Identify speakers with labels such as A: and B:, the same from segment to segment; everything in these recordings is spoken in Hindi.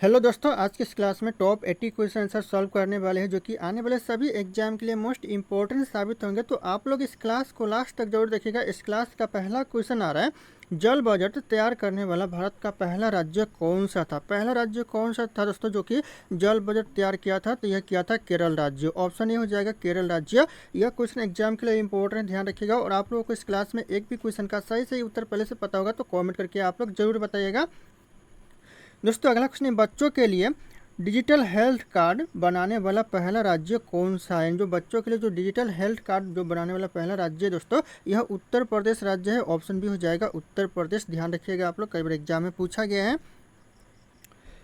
A: हेलो दोस्तों, आज की इस क्लास में टॉप 80 क्वेश्चन आंसर सॉल्व करने वाले हैं जो कि आने वाले सभी एग्जाम के लिए मोस्ट इंपॉर्टेंट साबित होंगे। तो आप लोग इस क्लास को लास्ट तक जरूर देखिएगा। इस क्लास का पहला क्वेश्चन आ रहा है, जल बजट तैयार करने वाला भारत का पहला राज्य कौन सा था। पहला राज्य कौन सा था दोस्तों जो कि जल बजट तैयार किया था? तो यह किया था केरल राज्य। ऑप्शन ए हो जाएगा केरल राज्य। यह क्वेश्चन एग्जाम के लिए इंपॉर्टेंट, ध्यान रखिएगा। और आप लोगों को इस क्लास में एक भी क्वेश्चन का सही उत्तर पहले से पता होगा तो कॉमेंट करके आप लोग जरूर बताइएगा। दोस्तों अगला क्वेश्चन है, बच्चों के लिए डिजिटल हेल्थ कार्ड बनाने वाला पहला राज्य कौन सा है। जो बच्चों के लिए जो डिजिटल हेल्थ कार्ड जो बनाने वाला पहला राज्य है दोस्तों, यह उत्तर प्रदेश राज्य है। ऑप्शन बी हो जाएगा उत्तर प्रदेश। ध्यान रखिएगा आप लोग, कई बार एग्जाम में पूछा गया है।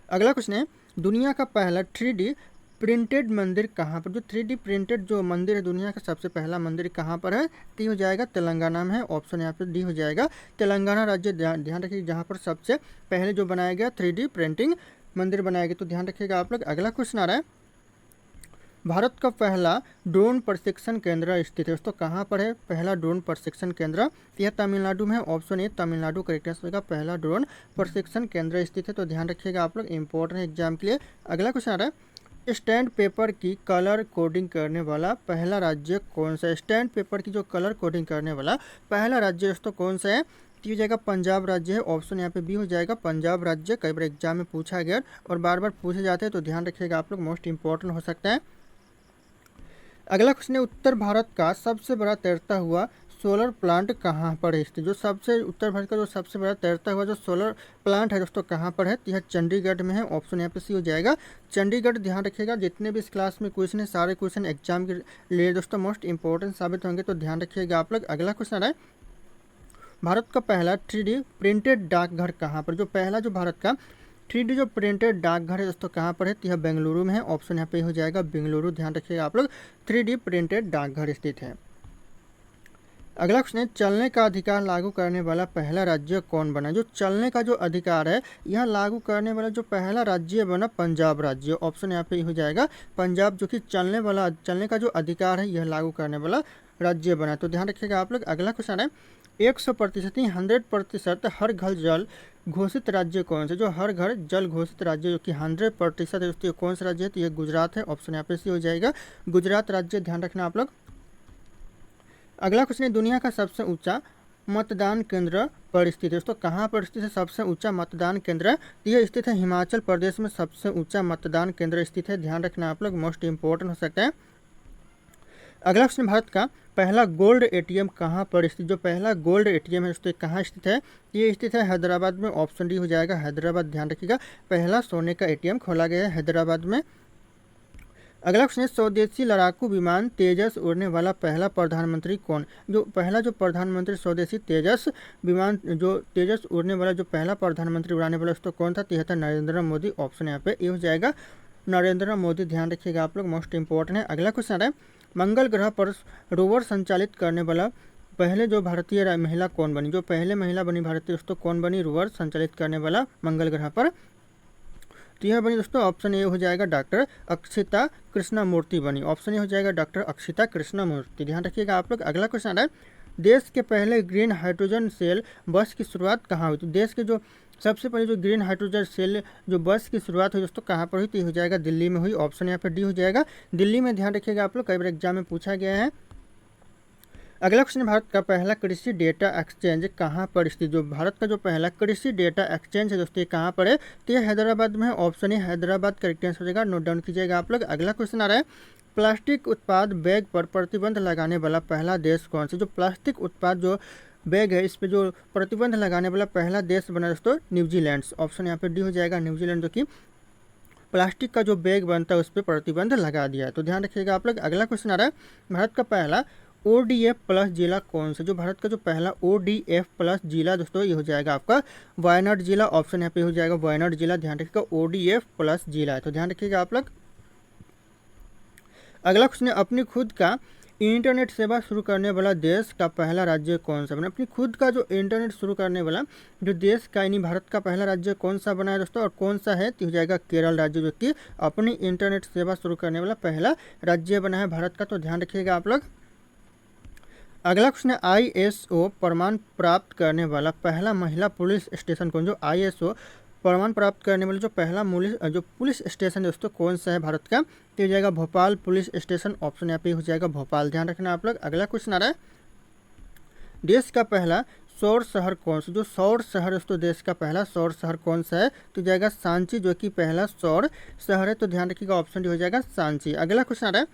A: अगला क्वेश्चन है, दुनिया का पहला 3D प्रिंटेड मंदिर कहाँ पर। जो 3D प्रिंटेड जो मंदिर है, दुनिया का सबसे पहला मंदिर कहाँ पर है? तो हो जाएगा तेलंगाना में है। ऑप्शन यहाँ पे डी हो जाएगा तेलंगाना राज्य। ध्यान रखिए, जहाँ पर सबसे पहले जो बनाया गया 3D प्रिंटिंग मंदिर बनाया गया। तो ध्यान रखिएगा आप लोग। अगला क्वेश्चन आ रहा है, भारत का पहला ड्रोन प्रशिक्षण केंद्र स्थित है। दोस्तों कहाँ पर है पहला ड्रोन प्रशिक्षण केंद्र? यह तमिलनाडु में है। Option A Tamil Nadu correct answer का पहला ड्रोन प्रशिक्षण केंद्र स्थित है। तो ध्यान रखिएगा आप लोग, इंपॉर्टेंट एग्जाम के लिए। अगला क्वेश्चन आ रहा है, स्टैंड पेपर की कलर कोडिंग करने वाला पहला राज्य कौन सा है। स्टैंड पेपर की जो कलर कोडिंग करने वाला पहला राज्य दोस्तों कौन सा है? तो हो जाएगा पंजाब राज्य है। ऑप्शन यहाँ पे बी हो जाएगा पंजाब राज्य। कई बार एग्जाम में पूछा गया और बार बार पूछे जाते हैं, तो ध्यान रखिएगा आप लोग, मोस्ट इंपॉर्टेंट हो सकता है। अगला क्वेश्चन है, उत्तर भारत का सबसे बड़ा तैरता हुआ सोलर प्लांट कहाँ पर है स्थित। जो सबसे उत्तर भारत का जो सबसे बड़ा तैरता हुआ जो सोलर प्लांट है दोस्तों कहाँ पर है? तो यह चंडीगढ़ में है। ऑप्शन यहाँ पे सी हो जाएगा चंडीगढ़। ध्यान रखिएगा, जितने भी इस क्लास में क्वेश्चन है सारे क्वेश्चन एग्जाम के लिए दोस्तों मोस्ट इंपॉर्टेंट साबित होंगे। तो ध्यान रखिएगा आप लोग। अगला क्वेश्चन है, भारत का पहला 3D प्रिंटेड डाकघर कहाँ पर। जो पहला जो भारत का 3D जो प्रिंटेड डाकघर है दोस्तों कहाँ पर है? तो यह बेंगलुरु में है। ऑप्शन यहाँ पे हो जाएगा बेंगलुरु। ध्यान रखिएगा आप लोग, 3D प्रिंटेड डाकघर स्थित है। अगला क्वेश्चन है, चलने का अधिकार लागू करने वाला पहला राज्य कौन बना। जो चलने का जो अधिकार है यह लागू करने वाला जो पहला राज्य बना पंजाब राज्य। ऑप्शन यहाँ पे हो जाएगा पंजाब, जो कि चलने का जो अधिकार है यह लागू करने वाला राज्य बना। तो ध्यान रखिएगा आप लोग। अगला क्वेश्चन है, 100% 100% हर घर जल घोषित राज्य कौन सा। जो हर घर जल घोषित राज्य जो कि 100% है दोस्तों, कौन सा राज्य है? तो यह गुजरात है। ऑप्शन यहाँ पे सी हो जाएगा गुजरात राज्य। ध्यान रखना आप लोग। अगला क्वेश्चन है, दुनिया का सबसे ऊंचा मतदान केंद्र पर स्थित है। दोस्तों कहाँ पर स्थित है सबसे ऊंचा मतदान केंद्र? तो यह स्थित है हिमाचल प्रदेश में, सबसे ऊंचा मतदान केंद्र स्थित है। ध्यान रखना आप लोग, मोस्ट इंपॉर्टेंट हो सकता है। अगला क्वेश्चन, भारत का पहला गोल्ड एटीएम कहाँ पर स्थित। जो पहला गोल्ड एटीएम है दोस्तों कहाँ स्थित है? ये स्थित है हैदराबाद में। ऑप्शन डी हो जाएगा हैदराबाद। ध्यान रखिएगा, पहला सोने का एटीएम खोला गया है हैदराबाद में। अगला क्वेश्चन है, स्वदेशी लड़ाकू विमान तेजस उड़ने वाला पहला प्रधानमंत्री कौन। जो पहला जो प्रधानमंत्री स्वदेशी तेजस विमान जो तेजस उड़ने वाला जो पहला प्रधानमंत्री उड़ाने वाला दोस्तों कौन था? तो यह था नरेंद्र मोदी। ऑप्शन यहाँ पे ये हो जाएगा नरेंद्र मोदी। ध्यान रखिएगा आप लोग, मोस्ट इंपॉर्टेंट है। अगला क्वेश्चन है, मंगल ग्रह पर रोवर संचालित करने वाला पहले जो भारतीय महिला कौन बनी। जो पहले महिला बनी भारतीय दोस्तों कौन बनी रोवर संचालित करने वाला मंगल ग्रह पर? तो यह बनी दोस्तों ऑप्शन ए हो जाएगा डॉक्टर अक्षिता कृष्णमूर्ति बनी। ऑप्शन ए हो जाएगा डॉक्टर अक्षिता कृष्णमूर्ति। ध्यान रखिएगा आप लोग। अगला क्वेश्चन है, देश के पहले ग्रीन हाइड्रोजन सेल बस की शुरुआत कहाँ हुई। तो देश के जो सबसे पहले जो ग्रीन हाइड्रोजन सेल जो बस की शुरुआत हुई दोस्तों कहाँ पर हुई? तो हो जाएगा दिल्ली में हुई। ऑप्शन यहाँ पर डी हो जाएगा दिल्ली में। ध्यान रखिएगा आप लोग, कई बार एग्जाम में पूछा गया है। अगला क्वेश्चन, भारत का पहला कृषि डेटा एक्सचेंज कहाँ पर स्थित। जो भारत का जो पहला कृषि डेटा एक्सचेंज है दोस्तों ये कहाँ पर है? तो ये हैदराबाद में है। Option A Hyderabad correct answer हो जाएगा। नोट डाउन कीजिएगा आप लोग। अगला क्वेश्चन आ रहा है, प्लास्टिक उत्पाद बैग पर प्रतिबंध लगाने वाला पहला देश कौन सा। जो प्लास्टिक उत्पाद जो बैग है इस पर जो प्रतिबंध लगाने वाला पहला देश बना दोस्तों न्यूजीलैंड। ऑप्शन यहाँ पे डी हो जाएगा न्यूजीलैंड, जो कि प्लास्टिक का जो बैग बनता है उस पर प्रतिबंध लगा दिया है। तो ध्यान रखिएगा आप लोग। अगला क्वेश्चन आ रहा है, भारत का पहला ODF प्लस जिला कौन सा। जो भारत का जो पहला ODF प्लस जिला दोस्तों ये हो जाएगा आपका वायनाड जिला। ऑप्शन यहाँ पे हो जाएगा वायनाड जिला। ध्यान रखिएगा ODF प्लस जिला है। तो ध्यान रखिएगा आप लोग। अगला क्वेश्चन है, अपनी खुद का इंटरनेट सेवा शुरू करने वाला देश का पहला राज्य कौन सा बना। अपनी खुद का जो इंटरनेट शुरू करने वाला जो देश का यानी भारत का पहला राज्य कौन सा बना है दोस्तों और कौन सा है? तो हो जाएगा केरल राज्य, जो कि अपनी इंटरनेट सेवा शुरू करने वाला पहला राज्य बना है भारत का। तो ध्यान रखिएगा आप लोग। अगला क्वेश्चन है, ISO प्रमाण प्राप्त करने वाला पहला महिला पुलिस स्टेशन कौन। जो ISO प्रमाण प्राप्त करने वाला जो पहला जो पुलिस स्टेशन दोस्तों कौन सा है भारत का, तो हो जाएगा भोपाल पुलिस स्टेशन, ऑप्शन यहाँ पे हो जाएगा भोपाल। ध्यान रखना आप लोग। अगला क्वेश्चन आ रहा है, देश का पहला सौर शहर कौन सा, जो सौर शहर दोस्तों देश का पहला सौर शहर कौन सा है, तो जाएगा सांची, जो कि पहला सौर शहर है। तो ध्यान रखिएगा ऑप्शन डी हो जाएगा सांची। अगला क्वेश्चन आ रहा है,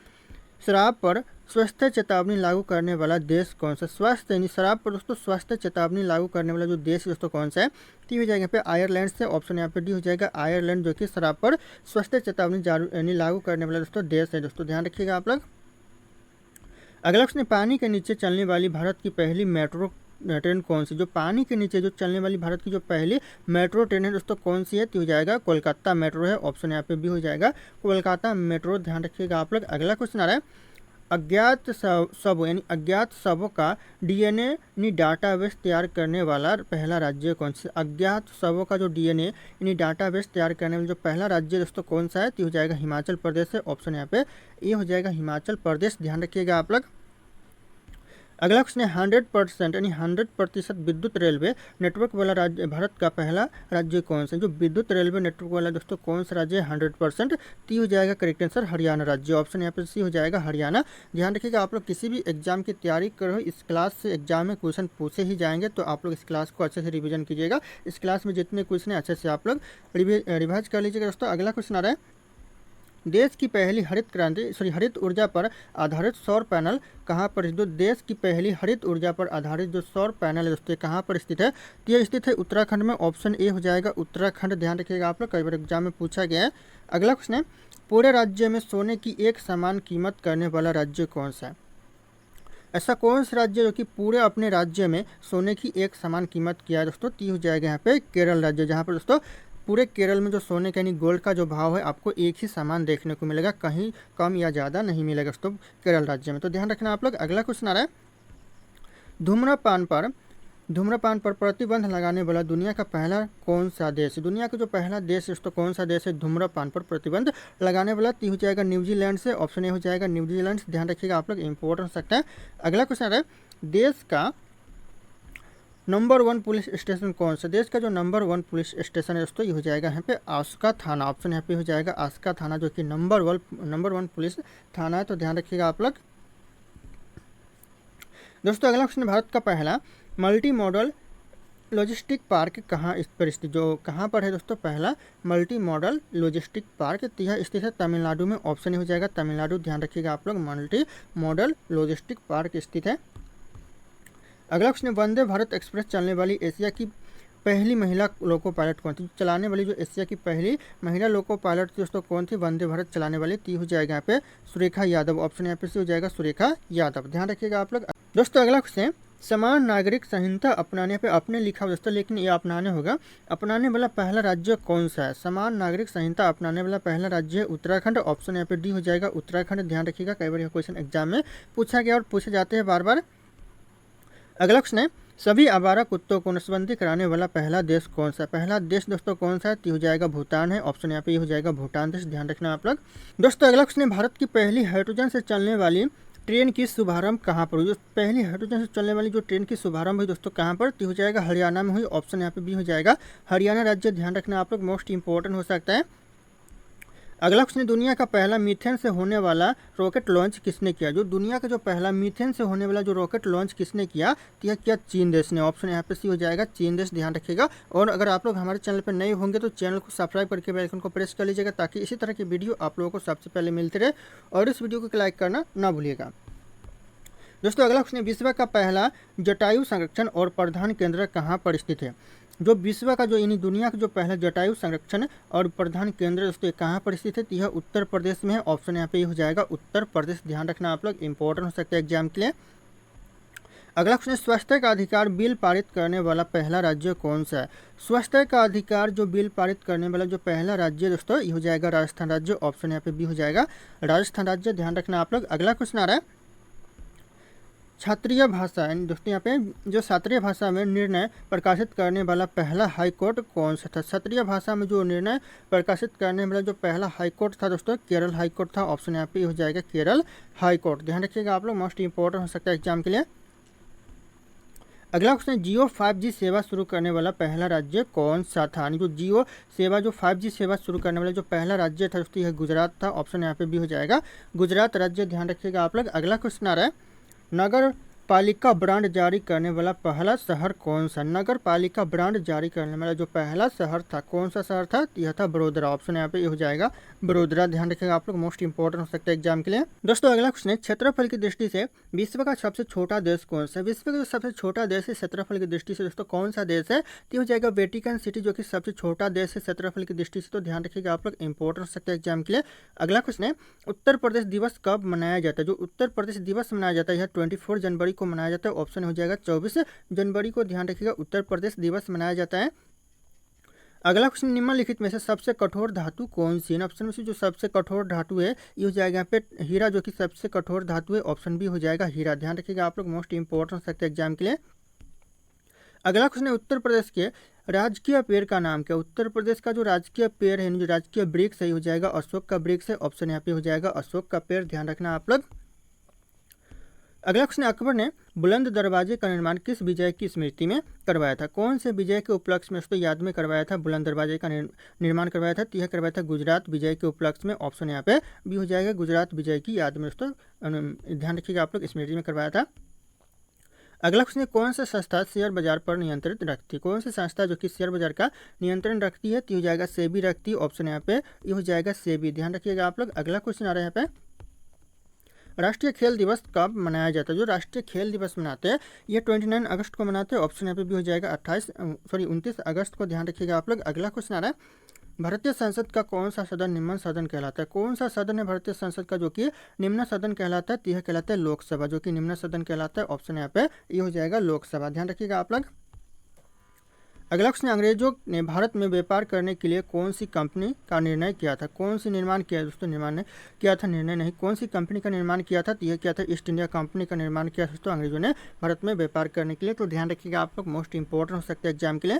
A: शराब पर स्वास्थ्य चेतावनी लागू करने वाला देश कौन सा, स्वास्थ्य यानी शराब पर दोस्तों स्वास्थ्य चेतावनी लागू करने वाला जो देश दोस्तों कौन सा है, टी हो जाएगा यहाँ पे आयरलैंड से, ऑप्शन यहाँ पे डी हो जाएगा आयरलैंड, जो कि शराब पर स्वास्थ्य चेतावनी यानी लागू करने वाला दोस्तों देश है। दोस्तों ध्यान रखिएगा आप लोग। अगला क्वेश्चन, पानी के नीचे चलने वाली भारत की पहली मेट्रो ट्रेन कौन सी, जो पानी के नीचे जो चलने वाली भारत की जो पहली मेट्रो ट्रेन है दोस्तों कौन सी है, तो हो जाएगा कोलकाता मेट्रो है, ऑप्शन यहाँ पे भी हो जाएगा कोलकाता मेट्रो। ध्यान रखिएगा आप लोग। अगला क्वेश्चन आ रहा है, अज्ञात शवों यानी अज्ञात शवों का डीएनए यानी डाटाबेस तैयार करने वाला पहला राज्य कौन सा, अज्ञात शवों का जो डीएनए यानी डाटाबेस तैयार करने वाला जो पहला राज्य दोस्तों कौन सा है, तो हो जाएगा हिमाचल प्रदेश है, ऑप्शन यहाँ पे ये हो जाएगा हिमाचल प्रदेश। ध्यान रखिएगा आप लोग। अगला क्वेश्चन है, 100% यानी 100% विद्युत रेलवे नेटवर्क वाला राज्य भारत का पहला राज्य कौन सा, जो विद्युत रेलवे नेटवर्क वाला दोस्तों कौन सा राज्य है 100%, ती हो जाएगा करेक्ट आंसर हरियाणा राज्य, ऑप्शन यहाँ पे सी हो जाएगा हरियाणा। ध्यान रखिएगा आप लोग किसी भी एग्जाम की तैयारी करो, इस क्लास से एग्जाम में क्वेश्चन पूछे ही जाएंगे, तो आप लोग इस क्लास को अच्छे से रिविजन कीजिएगा। इस क्लास में जितने क्वेश्चन हैं अच्छे से आप लोग रिवाइज कर लीजिएगा दोस्तों। अगला क्वेश्चन आ रहा है, देश की पहली हरित ऊर्जा पर आधारित सौर पैनल कहाँ पर, जो देश की पहली हरित ऊर्जा पर आधारित जो सौर पैनल है दोस्तों कहाँ पर स्थित है, तो यह स्थित है उत्तराखंड में, ऑप्शन ए हो जाएगा उत्तराखंड। ध्यान रखिएगा आप लोग, कई बार एग्जाम में पूछा गया है। अगला क्वेश्चन है, पूरे राज्य में सोने की एक समान कीमत करने वाला राज्य कौन सा है, ऐसा कौन सा राज्य जो कि पूरे अपने राज्य में सोने की एक समान कीमत किया है दोस्तों, ती हो जाएगा यहाँ पे केरल राज्य, जहाँ पर दोस्तों पूरे केरल में जो सोने का यानी गोल्ड का जो भाव है आपको एक ही समान देखने को मिलेगा, कहीं कम या ज़्यादा नहीं मिलेगा दोस्तों केरल राज्य में। तो ध्यान रखना आप लोग। अगला क्वेश्चन आ रहा है, धूम्रपान पर प्रतिबंध लगाने वाला दुनिया का पहला कौन सा देश, दुनिया का जो पहला देश दोस्तों कौन सा देश है धूम्रपान पर प्रतिबंध लगाने वाला, ती हो जाएगा न्यूजीलैंड से, ऑप्शन ए हो जाएगा न्यूजीलैंड। ध्यान रखिएगा आप लोग, इंपॉर्टेंट हो सकता है। अगला क्वेश्चन आ रहा है, देश का नंबर 1 पुलिस स्टेशन कौन सा, देश का जो नंबर 1 पुलिस स्टेशन है दोस्तों ये हो जाएगा यहाँ पे आस्का थाना, ऑप्शन यहाँ पे हो जाएगा आस्का थाना, जो कि नंबर 1 पुलिस थाना है। तो ध्यान रखिएगा आप लोग दोस्तों। अगला क्वेश्चन, भारत का पहला मल्टी मॉडल लॉजिस्टिक पार्क कहाँ पर स्थित, जो कहाँ पर है दोस्तों पहला मल्टी मॉडल लॉजिस्टिक पार्क, तो यह स्थित है तमिलनाडु में, ऑप्शन हो जाएगा तमिलनाडु। ध्यान रखिएगा आप लोग, मल्टी मॉडल लॉजिस्टिक पार्क स्थित है। अगला क्वेश्चन, वंदे भारत एक्सप्रेस चलने वाली एशिया की पहली महिला लोको पायलट कौन थी, चलाने वाली जो एशिया की पहली महिला लोको पायलट थी दोस्तों कौन थी, वंदे भारत चलाने वाली, ती हो जाएगा यहाँ पे सुरेखा यादव, ऑप्शन यहाँ पे से हो जाएगा सुरेखा यादव। ध्यान रखिएगा आप लोग दोस्तों। अगला क्वेश्चन, समान नागरिक संहिता अपनाने पे आपने लिखा दोस्तों, लेकिन ये अपनाने होगा, अपनाने वाला पहला राज्य कौन सा है, समान नागरिक संहिता अपनाने वाला पहला राज्य है उत्तराखंड, ऑप्शन यहाँ पे डी हो जाएगा उत्तराखंड। ध्यान रखिएगा, कई बार यह क्वेश्चन एग्जाम में पूछा गया और पूछे जाते हैं बार बार। अगला क्वेश्चन है, सभी आवारा कुत्तों को नसबंदी कराने वाला पहला देश कौन सा, पहला देश दोस्तों कौन सा है, तो हो जाएगा भूटान है, ऑप्शन यहाँ पे हो जाएगा भूटान देश। ध्यान रखना आप लोग दोस्तों। अगला क्वेश्चन है, भारत की पहली हाइड्रोजन से चलने वाली ट्रेन की शुभारंभ कहाँ पर हुई, जो पहली हाइड्रोजन से चलने वाली जो ट्रेन की शुभारंभ हुई दोस्तों कहाँ पर, तो हो जाएगा हरियाणा में हुई, ऑप्शन यहाँ पे भी हो जाएगा हरियाणा राज्य। ध्यान रखना आप लोग, मोस्ट इंपॉर्टेंट हो सकता है। अगला क्वेश्चन, दुनिया का पहला मीथेन से होने वाला रॉकेट लॉन्च किसने किया, जो दुनिया का जो पहला मीथेन से होने वाला जो रॉकेट लॉन्च किसने किया, तो यह क्या चीन देश ने, ऑप्शन यहाँ पे सी हो जाएगा चीन देश। ध्यान रखिएगा। और अगर आप लोग हमारे चैनल पर नए होंगे तो चैनल को सब्सक्राइब करके बेल आइकन को प्रेस कर लीजिएगा, ताकि इसी तरह की वीडियो आप लोगों को सबसे पहले मिलते रहे, और इस वीडियो को लाइक करना ना भूलिएगा दोस्तों। अगला क्वेश्चन, विश्व का पहला जटायु संरक्षण और प्रधान केंद्र कहाँ पर स्थित है, जो विश्व का जो यानी दुनिया का जो पहला जटायु संरक्षण और प्रधान केंद्र दोस्तों कहाँ पर स्थित है, तो यह उत्तर प्रदेश में है, ऑप्शन यहाँ पे हो जाएगा उत्तर प्रदेश। ध्यान रखना आप लोग, इंपॉर्टेंट हो सकता है एग्जाम के लिए। अगला क्वेश्चन, स्वास्थ्य का अधिकार बिल पारित करने वाला पहला राज्य कौन सा है, स्वास्थ्य का अधिकार जो बिल पारित करने वाला जो पहला राज्य दोस्तों ये हो जाएगा राजस्थान राज्य, ऑप्शन यहाँ पे भी हो जाएगा राजस्थान राज्य। ध्यान रखना आप लोग। अगला क्वेश्चन आ रहा है, क्षत्रिय भाषा यानी दोस्तों यहाँ पे जो क्षत्रिय भाषा में निर्णय प्रकाशित करने वाला पहला हाई कोर्ट कौन सा था, क्षत्रिय भाषा में जो निर्णय प्रकाशित करने वाला जो पहला हाई कोर्ट था दोस्तों केरल हाई कोर्ट था, ऑप्शन यहाँ पे हो जाएगा केरल हाई कोर्ट। ध्यान रखिएगा आप लोग, मोस्ट इंपॉर्टेंट हो सकता है एग्जाम के लिए। अगला क्वेश्चन, जियो 5G सेवा शुरू करने वाला पहला राज्य कौन सा था? जो जियो सेवा जो 5G सेवा शुरू करने वाला जो पहला राज्य था दोस्तों, यह गुजरात था। ऑप्शन यहाँ पे बी हो जाएगा गुजरात राज्य, ध्यान रखिएगा आप लोग। अगला क्वेश्चन आ रहा है, नगर पालिका ब्रांड जारी करने वाला पहला शहर कौन सा? नगर पालिका ब्रांड जारी करने वाला जो पहला शहर था, कौन सा शहर था? यह था बड़ोदरा। ऑप्शन यहाँ पे ये हो जाएगा बड़ोदरा, ध्यान रखिएगा आप लोग, मोस्ट इंपॉर्टेंट हो सकता है एग्जाम के लिए। दोस्तों अगला क्वेश्चन है, क्षेत्रफल की दृष्टि से विश्व का सबसे छोटा देश कौन सा? विश्व का जो सबसे छोटा देश है क्षेत्रफल की दृष्टि से दोस्तों कौन सा देश है? तो हो जाएगा वेटिकन सिटी, जो कि सबसे छोटा देश है क्षेत्रफल की दृष्टि से। तो ध्यान रखिएगा आप लोग, इंपॉर्टेंट हो सकता है एग्जाम के लिए। अगला क्वेश्चन है, उत्तर प्रदेश दिवस कब मनाया जाता है? जो उत्तर प्रदेश दिवस मनाया जाता है यह 24 जनवरी को मनाया जाता है। ऑप्शन हो जाएगा 24 जनवरी को, ध्यान रखिएगा उत्तर प्रदेश दिवस मनाया जाता है। अगला क्वेश्चन, निम्नलिखित में से सबसे कठोर धातु कौन सी? ऑप्शन में से जो सबसे कठोर धातु है ये हो जाएगा यहाँ पे हीरा, जो कि सबसे कठोर धातु है। ऑप्शन बी हो जाएगा हीरा, ध्यान रखिएगा आप लोग, मोस्ट इंपॉर्टेंट हो सकता है एग्जाम के लिए। अगला क्वेश्चन है, उत्तर प्रदेश के राजकीय पेड़ का नाम क्या? उत्तर प्रदेश का जो राजकीय पेड़ है, जो राजकीय वृक्ष है, हो जाएगा अशोक का वृक्ष है। ऑप्शन यहाँ पे हो जाएगा अशोक का पेड़, ध्यान रखना आप लोग। अगला क्वेश्चन, अकबर ने बुलंद दरवाजे का निर्माण किस विजय की स्मृति में करवाया था? कौन से विजय के उपलक्ष्य में उसको याद में करवाया था बुलंद दरवाजे का निर्माण करवाया था? तो यह करवाया था गुजरात विजय के उपलक्ष्य में। ऑप्शन यहाँ पे भी हो जाएगा गुजरात विजय की याद में दोस्तों, ध्यान रखिएगा आप लोग, स्मृति में करवाया था। अगला क्वेश्चन, कौन सा संस्था शेयर बाजार पर नियंत्रित रखती है? कौन सी संस्था जो कि शेयर बाजार का नियंत्रण रखती है? तो हो जाएगा सेबी रखती है। ऑप्शन यहाँ पे ये हो जाएगा सेबी, ध्यान रखिएगा आप लोग। अगला क्वेश्चन आ रहा है यहाँ पे, राष्ट्रीय खेल दिवस कब मनाया जाता है? जो राष्ट्रीय खेल दिवस मनाते हैं ये 29 अगस्त को मनाते हैं। ऑप्शन यहाँ पे भी हो जाएगा 29 अगस्त को, ध्यान रखिएगा आप लोग। अगला क्वेश्चन आ रहा है, भारतीय संसद का कौन सा सदन निम्न सदन कहलाता है? कौन सा सदन है भारतीय संसद का जो कि निम्न सदन कहलाता है? तो यह कहलाता है लोकसभा, जो कि निम्न सदन कहलाता है। ऑप्शन यहाँ पे ये हो जाएगा लोकसभा, ध्यान रखिएगा आप लोग। अगला क्वेश्चन, अंग्रेजों ने भारत में व्यापार करने के लिए कौन सी कंपनी का निर्णय किया था? कौन सी निर्माण किया दोस्तों? निर्माण ने किया था, निर्णय नहीं। कौन सी कंपनी का निर्माण किया था? तो यह किया था ईस्ट इंडिया कंपनी का निर्माण किया दोस्तों अंग्रेजों ने भारत में व्यापार करने के लिए। तो ध्यान रखिएगा आप लोग, मोस्ट इंपॉर्टेंट हो सकता है एग्जाम के लिए।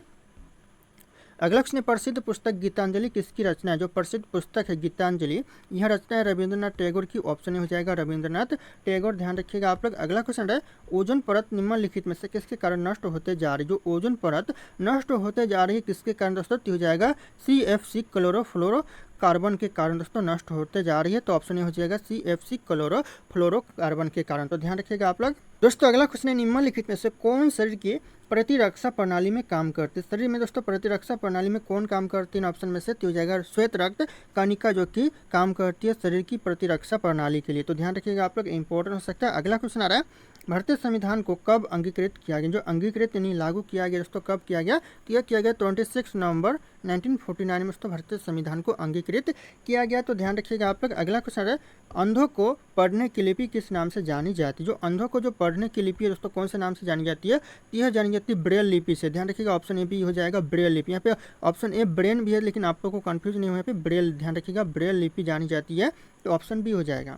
A: अगला क्वेश्चन, प्रसिद्ध पुस्तक गीतांजलि किसकी रचना है? जो प्रसिद्ध पुस्तक है गीतांजलि, यह रचना है रविंद्रनाथ टैगोर की। ऑप्शन हो जाएगा रविंद्रनाथ टैगोर, ध्यान रखिएगा आप लोग। अगला क्वेश्चन है, ओजोन परत निम्नलिखित में से किसके कारण नष्ट होते जा रही? जो ओजोन परत नष्ट होते जा रही है किसके कारण दोस्तों? तो हो जाएगा CFC क्लोरोफ्लोरो कार्बन के कारण दोस्तों नष्ट होते जा रही है। तो ऑप्शन हो जाएगा CFC क्लोरोफ्लोरो कार्बन के कारण, तो ध्यान रखिएगा आप लोग। दोस्तों अगला क्वेश्चन है, निम्नलिखित में से कौन शरीर की प्रतिरक्षा प्रणाली में काम करती है? शरीर में दोस्तों प्रतिरक्षा प्रणाली में कौन काम करती है? ऑप्शन में से तो हो जाएगा श्वेत रक्त कणिका, जो कि काम करती है शरीर की प्रतिरक्षा प्रणाली के लिए। तो ध्यान रखिएगा आप लोग, इंपॉर्टेंट हो सकता है। अगला क्वेश्चन आ रहा है, भारतीय संविधान को कब अंगीकृत किया गया? जो अंगीकृत यानी लागू किया गया दोस्तों कब किया गया? तो यह किया गया 26 नवंबर 1949 में दोस्तों भारतीय संविधान को अंगीकृत किया गया। तो ध्यान रखिएगा आप लोग। अगला क्वेश्चन है, अंधों को पढ़ने की लिपि किस नाम से जानी जाती है? जो अंधों को जो पढ़ने की लिपि है दोस्तों कौन से नाम से जानी जाती है? यह जानी जाती है ब्रेल लिपि से, ध्यान रखिएगा। ऑप्शन ए भी हो जाएगा ब्रेल लिपि। यहाँ पे ऑप्शन ए ब्रेन भी है, लेकिन आप लोगों को कंफ्यूज नहीं हो, यहाँ पे ब्रेल, ध्यान रखिएगा ब्रेल लिपि जानी जाती है। तो ऑप्शन बी हो जाएगा।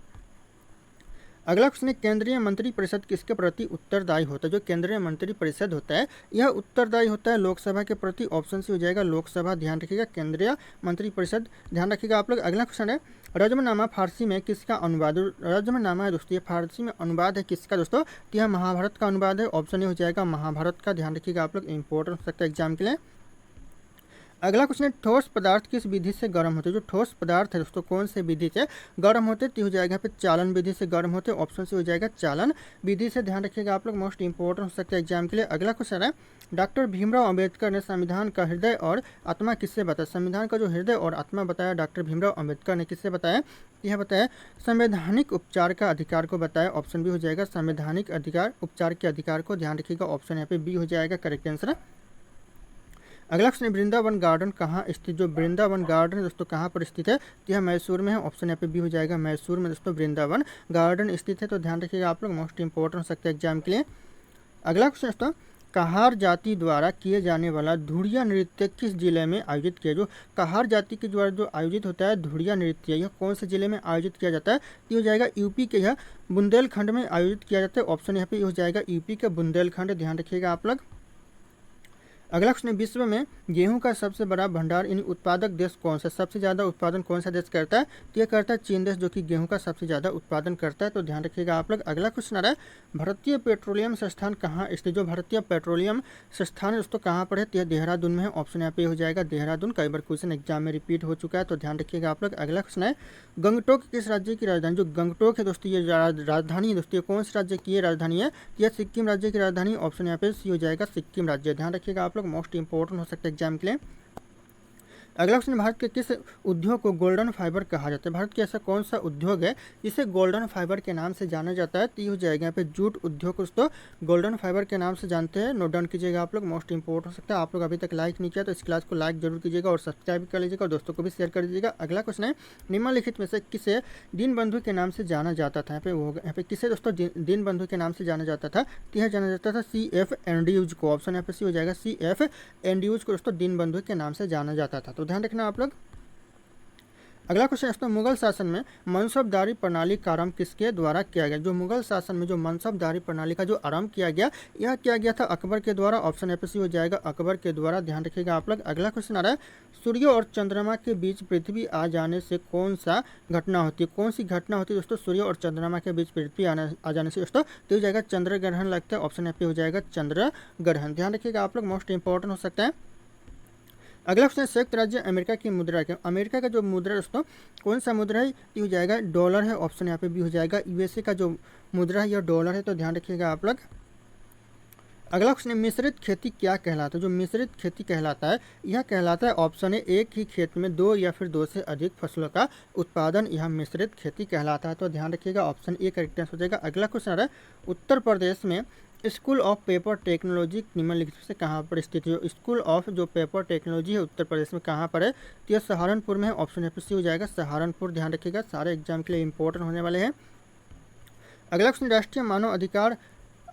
A: अगला क्वेश्चन है, केंद्रीय मंत्री परिषद किसके प्रति उत्तरदायी होता है? जो केंद्रीय मंत्री परिषद होता है यह उत्तरदायी होता है लोकसभा के प्रति। ऑप्शन सी हो जाएगा लोकसभा, ध्यान रखिएगा केंद्रीय मंत्री परिषद, ध्यान रखिएगा आप लोग। अगला क्वेश्चन है, रजमनामा फारसी में किसका अनुवाद? रजमनामा है दोस्तों ये फारसी में अनुवाद है किसका दोस्तों? तो यह महाभारत का अनुवाद है। ऑप्शन ए हो जाएगा महाभारत का, ध्यान रखिएगा आप लोग, इंपॉर्टेंट हो सकता है एग्जाम के लिए। अगला क्वेश्चन है, ठोस पदार्थ किस विधि से गर्म होते हैं? जो ठोस पदार्थ है दोस्तों कौन से विधि से गर्म होते हैं? तो हो जाएगा यहाँ पे चालन विधि से गर्म होते हैं। ऑप्शन से हो जाएगा चालन विधि से, ध्यान रखिएगा आप लोग, मोस्ट इंपॉर्टेंट हो सकता है एग्जाम के लिए। अगला क्वेश्चन है, डॉक्टर भीमराव अंबेडकर ने संविधान का हृदय और आत्मा किससे बताया? संविधान का जो हृदय और आत्मा बताया डॉक्टर भीमराव अंबेडकर ने किससे बताया? यह बताया संवैधानिक उपचार का अधिकार को बताया। ऑप्शन बी हो जाएगा संवैधानिक अधिकार, उपचार के अधिकार को, ध्यान रखिएगा। ऑप्शन यहाँ पे बी हो जाएगा करेक्ट आंसर। अगला क्वेश्चन, वृंदावन गार्डन कहाँ स्थित? जो वृंदावन गार्डन दोस्तों कहाँ पर स्थित है? तो यह मैसूर में है। ऑप्शन यहाँ पे बी हो जाएगा मैसूर में दोस्तों वृंदावन गार्डन स्थित है। तो ध्यान रखिएगा आप लोग, मोस्ट इंपॉर्टेंट हो सकता है एग्जाम के लिए। अगला क्वेश्चन दोस्तों, कहार जाति द्वारा किए जाने वाला धुड़िया नृत्य किस जिले में आयोजित किया? जो कहार जाति के द्वारा जो आयोजित होता है धुड़िया नृत्य, यह कौन से जिले में आयोजित किया जाता है? तो हो जाएगा यूपी के, यह बुंदेलखंड में आयोजित किया जाता है। ऑप्शन यहाँ पे हो जाएगा यूपी के बुंदेलखंड, ध्यान रखिएगा आप लोग। अगला क्वेश्चन है, विश्व में गेहूं का सबसे बड़ा भंडार यानी उत्पादक देश कौन सा, सबसे ज़्यादा उत्पादन कौन सा देश करता है? तो ये करता है चीन देश, जो कि गेहूं का सबसे ज़्यादा उत्पादन करता है। तो ध्यान रखिएगा आप लोग। अगला क्वेश्चन आ रहा है, भारतीय पेट्रोलियम संस्थान कहाँ स्थित? जो भारतीय पेट्रोलियम संस्थान है दोस्तों कहाँ पर है? तो यह देहरादून में है। ऑप्शन यहाँ पे हो जाएगा देहरादून। कई बार क्वेश्चन एग्जाम में रिपीट हो चुका है, तो ध्यान रखिएगा आप लोग। अगला क्वेश्चन है, गंगटोक किस राज्य की राजधानी? जो गंगटोक है दोस्तों, ये राजधानी है दोस्तों, ये कौन से राज्य की राजधानी है? यह सिक्किम राज्य की राजधानी। ऑप्शन यहाँ पे सी हो जाएगा सिक्किम राज्य। ध्यान रखिएगा आप लोग, मोस्ट इंपॉर्टेंट हो सकता है एग्जाम के लिए। अगला क्वेश्चन, भारत के किस उद्योग को गोल्डन फाइबर कहा जाता है? भारत के ऐसा कौन सा उद्योग है जिसे गोल्डन फाइबर के नाम से जाना जाता है? तो ये हो जाएगा यहाँ पे जूट उद्योग को दोस्तों गोल्डन फाइबर के नाम से जानते हैं। नोट डाउन कीजिएगा आप लोग, मोस्ट इंपॉर्टेंट हो सकता है। आप लोग अभी तक लाइक नहीं किया तो इस क्लास को लाइक जरूर कीजिएगा और सब्सक्राइब कर लीजिएगा और दोस्तों को भी शेयर कर दीजिएगा। अगला क्वेश्चन है, निम्नलिखित में से किसे दीनबंधु के नाम से जाना जाता था? यहाँ पे किसे दोस्तों दीनबंधु के नाम से जाना जाता था? तो यह जाना जाता था CF एंड्रयूज को। ऑप्शन यहाँ पे सी हो जाएगा CF एंड्रयूज को दोस्तों दीनबंधु के नाम से जाना जाता था। तो ध्यान रखना आप लोग। अगला क्वेश्चन है, मुगल शासन में मनसबदारी प्रणाली का आरंभ किसके द्वारा किया गया? जो मुगल शासन में जो मनसबदारी प्रणाली का जो आरंभ किया गया, यह किया गया था अकबर के द्वारा। ऑप्शन ए हो जाएगा अकबर के द्वारा। ध्यान रखिएगा आप लोग। अगला क्वेश्चन आ रहा है, सूर्य और चंद्रमा के बीच पृथ्वी आ जाने से कौन सा घटना होती है? कौन सी घटना होती है दोस्तों सूर्य और चंद्रमा के बीच पृथ्वी आ जाने से दोस्तों? तो हो जाएगा चंद्र ग्रहण लगता है। ऑप्शन ए हो जाएगा चंद्र ग्रहण। ध्यान रखिएगा आप लोग, मोस्ट इंपॉर्टेंट हो सकता है। अगला क्वेश्चन, संयुक्त राज्य अमेरिका की मुद्रा क्या? अमेरिका का जो मुद्रा दोस्तों कौन सा मुद्रा है? ये हो जाएगा डॉलर है। ऑप्शन यहाँ पे भी हो जाएगा USA का जो मुद्रा है यह डॉलर है। तो ध्यान रखिएगा आप लोग। अगला क्वेश्चन, मिश्रित खेती क्या कहलाता है? जो मिश्रित खेती कहलाता है, यह कहलाता है ऑप्शन है एक ही खेत में दो या फिर दो से अधिक फसलों का उत्पादन, यह मिश्रित खेती कहलाता है। तो ध्यान रखिएगा, ऑप्शन ए करेक्ट आंसर हो जाएगा। अगला क्वेश्चन आ रहा है, उत्तर प्रदेश में स्कूल ऑफ पेपर टेक्नोलॉजी निम्नलिखित से कहाँ पर स्थित है? स्कूल ऑफ जो पेपर टेक्नोलॉजी है उत्तर प्रदेश में कहाँ पर है? तो यह सहारनपुर में है। ऑप्शन ए हो जाएगा सहारनपुर। ध्यान रखिएगा, सारे एग्जाम के लिए इंपॉर्टेंट होने वाले हैं। अगला क्वेश्चन, राष्ट्रीय मानव अधिकार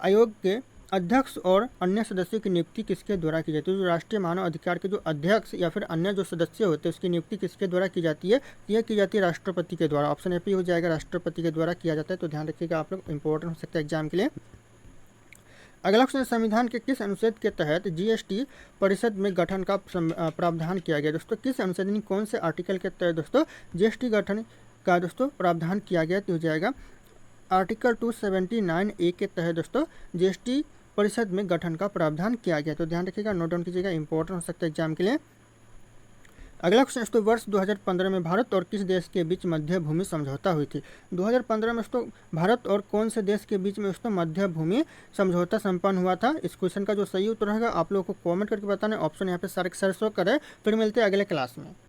A: आयोग के अध्यक्ष और अन्य सदस्यों की नियुक्ति किसके द्वारा की जाती है? जो राष्ट्रीय मानव अधिकार के जो अध्यक्ष या फिर अन्य जो सदस्य होते हैं उसकी नियुक्ति किसके द्वारा की जाती है? यह की जाती है राष्ट्रपति के द्वारा। ऑप्शन ए हो जाएगा राष्ट्रपति के द्वारा किया जाता है। तो ध्यान रखिएगा आप लोग, इंपॉर्टेंट हो सकता है एग्जाम के लिए। अगला क्वेश्चन, संविधान के किस अनुच्छेद के तहत GST परिषद में गठन का प्रावधान किया गया? दोस्तों किस अनुच्छेद यानी कौन से आर्टिकल के तहत दोस्तों GST गठन का दोस्तों प्रावधान किया गया? तो हो जाएगा आर्टिकल 279A के तहत दोस्तों GST परिषद में गठन का प्रावधान किया गया। तो ध्यान रखिएगा, नोट डाउन कीजिएगा, इंपॉर्टेंट हो सकता है एग्जाम के लिए। अगला क्वेश्चन, दोस्तों वर्ष 2015 में भारत और किस देश के बीच मध्य भूमि समझौता हुई थी? 2015 में दोस्तों भारत और कौन से देश के बीच में दोस्तों मध्य भूमि समझौता संपन्न हुआ था? इस क्वेश्चन का जो सही उत्तर रहेगा आप लोगों को कमेंट करके बताना। ऑप्शन यहाँ पे सरसों करे। फिर मिलते हैं अगले क्लास में।